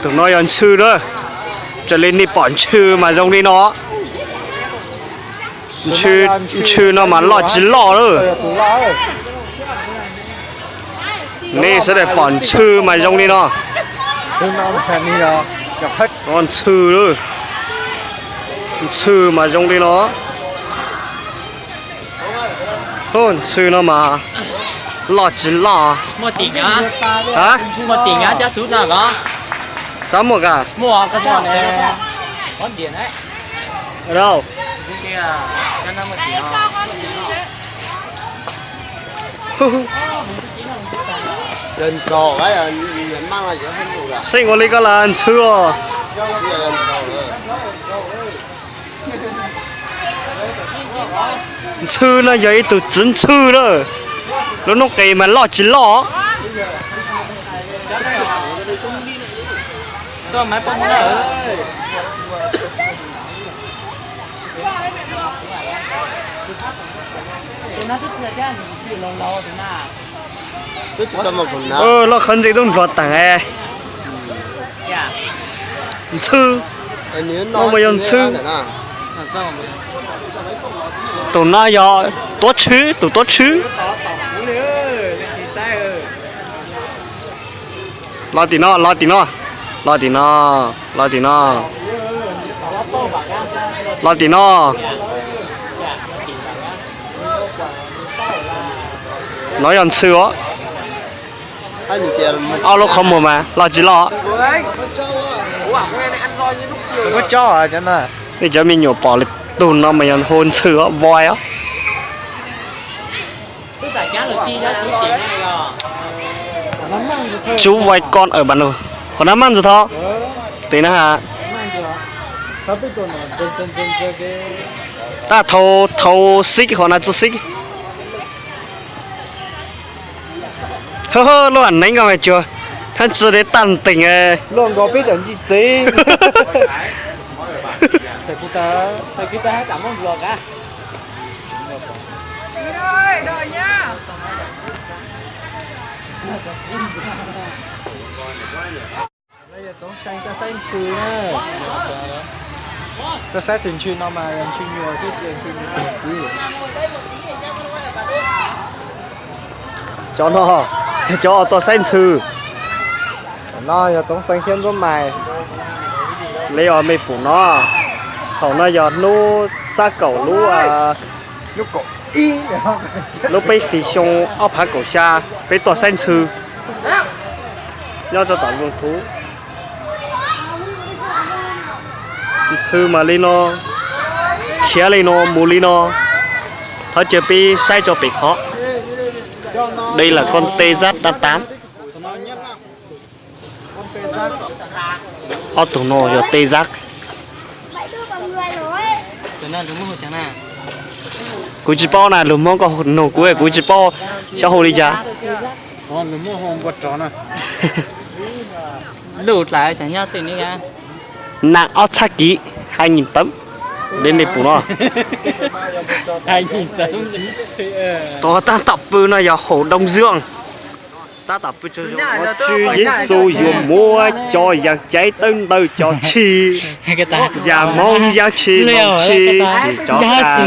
tụi nó ăn chư đó cho lên đi bọn chư mà giống đi nó chư nó mà lọt chỉ lọ nữa nè sẽ để bọn chư mà giống đi nó con chư nữa chư mà giống đi nó thôi chư nó mà lọt chỉ lọ mua tiền á hả mua tiền á giá số nào có dám một à mua cái con này có tiền đấy ở đâu kia cho nó một tiền人少哎呀，人慢了也很多的， sinh của linh có là ăn chưa 人少了。 chư nó giấy từ chính chư đó nó kỳ mà lo chỉ lo tôi máy bông nữa nó thích chơi cái gì lâu lâu thế nào 这是怎么困难？ nó khẩn gì cũng rót tặng e chư 你 nó mà用chư 啊？ tụi nó do tốt chứ tụi tốt chứ lo tí nó lo tí nó lo tí nó lo tí nó lo tí nó nói ăn chưa ai nhiều tiền nó không mua mà lo chỉ lo có cho à cho nên bây giờ mình nhiều bỏ lịch tụi nó mà ăn hôn chưa voi á tôi giải giá được kia giá số tiền này rồi chú voi con ở bàn rồi còn nó ăn rồi thôi tí nữa hả ta thâu xích hoặc là chú xích hơ hơ nó ăn đánh mày chưa hắn chưa để tận tình ấy luôn có biết làm gì gì thầy kita hát cảm ơn vlog á rồi rồi nha bây giờ tổng sang ta sang chư nè ta sang tiền chư nó mà làm chư nhiều chứ tiền chư nhiều cho tôi xanh sư nó giờ tổng sang thêm có mày lấy ở mấy phụ nó thầu nó giờ nu xa cầu nu nó cổ y nu bây xì xong áo phá cổ xa bây tôi xanh sư nhau cho tao dùng thú sư mà lên nó khía lên nó mù lên nó thôi chưa bị sai cho bị khó đây là con tê giác đa tám tụi nó giờ tê giác tụi nó đúng một chẳng nào cú chỉ bao này lùm mong có nổ cú ấy cú chỉ bao sao hồ đi cha con mình mua hồng vật tròn à lụt lại chẳng nhau tiền đi nha nặng áo chắc ký 2.000 tấm đến đây phụ nó 2.000 tấm to ta tập bự này giờ hồ đông dương ta tập bự cho nó chữ Giêsu dùng mua cho giặc cháy tân từ cho chi cái ta và mong giá chi mong chi chỉ cho ta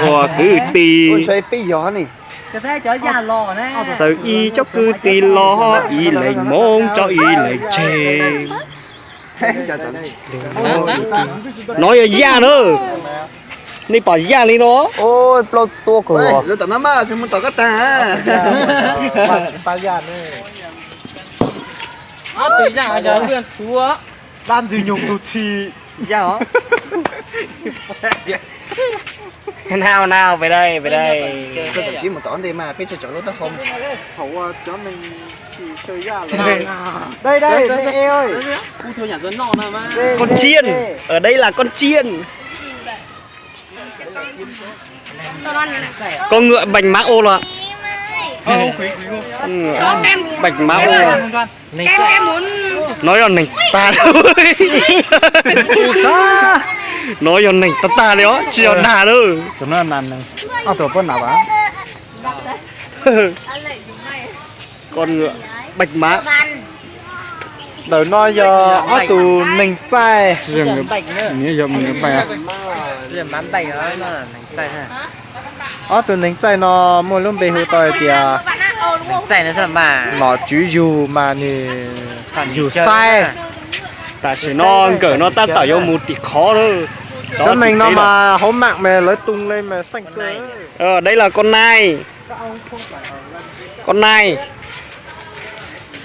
hòa cứ tì chơi bây giờ này cái thế chở già lò nè sự y cho cứ tì lo y lệnh mong cho y lệnh chê nói ở da nữa đi bỏ da đi nó ôi plot tua của rồi tao nắm á xem muốn tao cắt ta ta già này từ già giờ nguyên chúa đan gì nhung tụt thì da hả nào về đây tôi chỉ kiếm một tón đi mà biết cho chỗ nó không hậu cho mình chỉ chơi da đây đây đây ơi khu thôi nhà dân nọ nào mà con chiên ở đây là con chiên con ngựa bành mã ô rồi bạch má ô em muốn nói cho nành ta nói cho nành ta đấy ó chỉ cho đà đâu cho nó nằm này tổ con nào bả con ngựa bạch má đời nó giờ ở tù nành tay Rừng bệnh nữa. nghĩa giờ mình phải Rừng bán bệnh đó nó là nành tay ha. ở tù nành tay nó mua luôn bề hơi to thì Nành tay nó sao mà. nó chú dù mà nè dù sai tại vì nó cỡ nó ta tạo vô một tí khó thôi cho mình nó mà hố mạng mẹ lấy tung lên mà xanh cơ đây là con nai. Con nai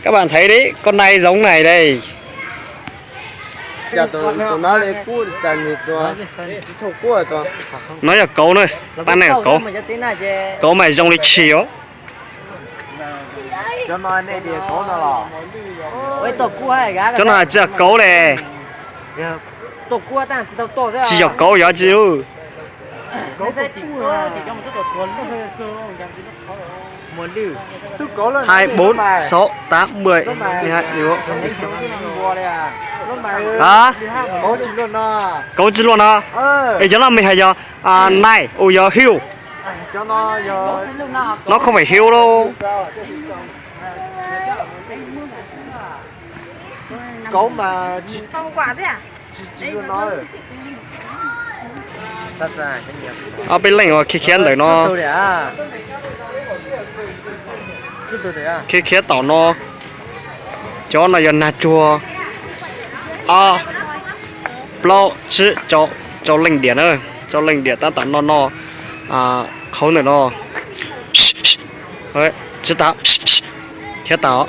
các bạn thấy đấy, con nai giống này đây. giờ tụi nó lấy cua trả nhịตัวthuộc cuaตัว Nó là cấu này, ban này là cấu. Cấu mày dùng để chiếu. cho nó này thì có nó là Ôi tổ cua hay gá. Cho nó là chỉ là cấu này. Tổ cua ta chỉ tổ ra. Chỉ là cấu giá chứ. Cấu tổ cua thì trong một tổ cuốn muốn lưu. sức có lên 2, 4, 6, 8, 10, 12, 11. Hả? có chỉ luôn à Cấu chứ luôn hả? Ê cho nó mình hay giờ này, ôi giờ hiu. cho nó giờ Nó không phải hiu đâu. có mà Không quả thế à? chỉ luôn nói Thật ra cái nhiều. Bên lệnh mà khi khiến đợi nó Tôi để à. Tôi để à. khi khiến tỏ nó cho nó giờ nà chùa plo chứ cho lệnh điện ơi, cho lệnh điện ta tỏ nó khấu này nó đấy chứ tao thế tao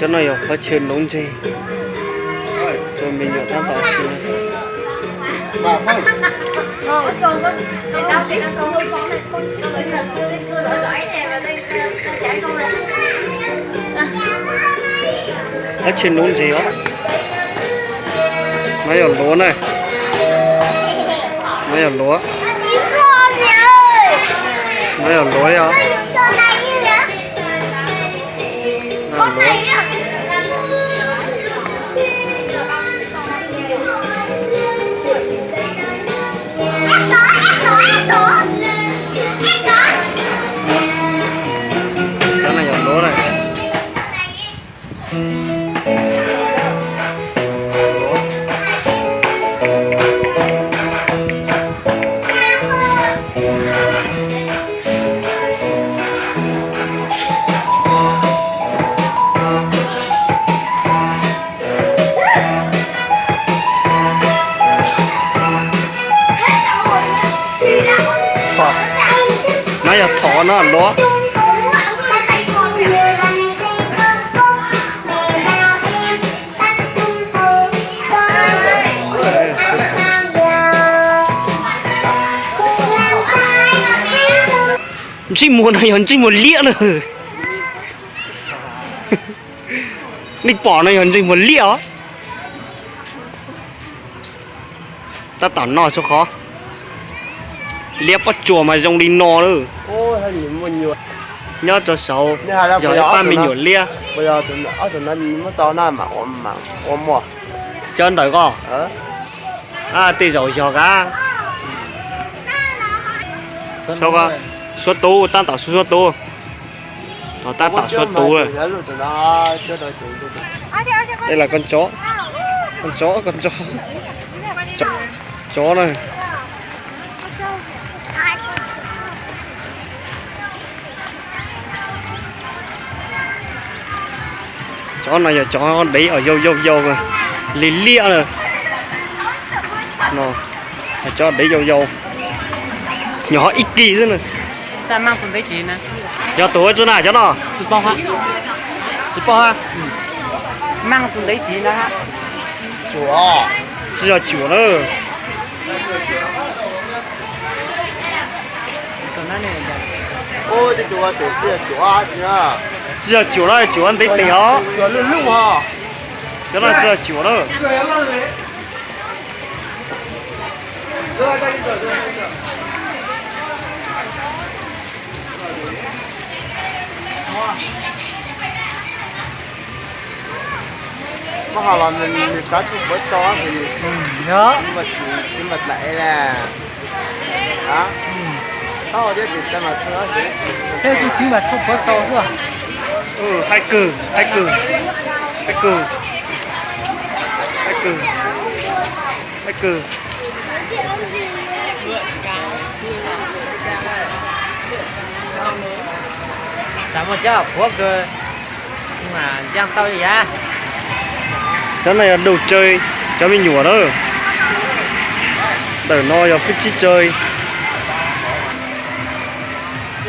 cho nó giờ khó chơi đúng gì cho mình giờ ta tỏ xưa mà không Con con người ta chỉ là con nuôi con này con người là cưa lưỡi lưỡi nè và đây chạy con này. khó chơi đúng gì đó mấy ở lúa này mấy ở lúa mấy ở lúa á cái này ở lúa này nó là thỏ nó là lúa chỉ muốn này hơn chỉ muốn lia nữa đi bỏ này hơn chỉ muốn lia ta tỏ no cho khó lia bắt chùa mà dùng đi no nữa ôi hay nhìn một nhiều nhớ cho xấu nhưng là giờ ba mình nhổ lia bây giờ tụi nó nó cho nó mà ôm mò chân tới co tí rồi cho cả sao ca xuất tú ta tạo xuất tú ta tạo xuất tú rồi đây là con chó chó này chó này giờ chó đấy ở dâu rồi lia rồi nó chó đấy dâu nhỏ ít kỳ thế này Ta mang phần đấy chỉ nè. nhỏ tuổi chứ nào cho nó Chỉ bao ha. chỉ bao ha Mang phần đấy chỉ nè ha. chúa chỉ là chủ nữa Còn nó này. ôi cái chúa tự nhiên chúa nhá chỉ là chủ này chủ ăn tí tí hả chúa luôn luôn hả cái này chỉ là chủ nữa có họ là mình sát chung với chó thì Nhớ. nhưng mà lại là đó tao biết thì ta mà thưa Thế thì chứ mà không có sâu nữa. hai cừ hai cừ hai cừ hai cừ hai cừ Chả một chỗ của cơ nhưng mà giang tao gì á cái này là đồ chơi cho mình nhủa đó để nó là phải chi chơi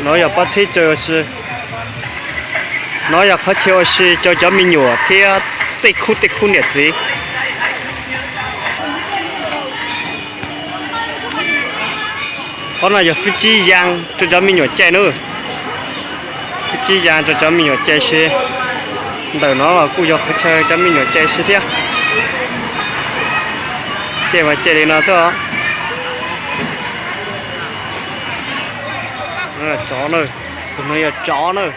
nó là bắt chi chơi是nó là khó chơi是cho mình nhủa thì tịch khu nhiệt gì con này là phải chi giang cho mình nhủa chơi nữa phải chi giang cho mình nhủa chơi是để nó là cụ cho chơi cho mình nhủa chơi是thế chơi mà chơi đi nó sao nó là chó nữa tụi nó là chó nữa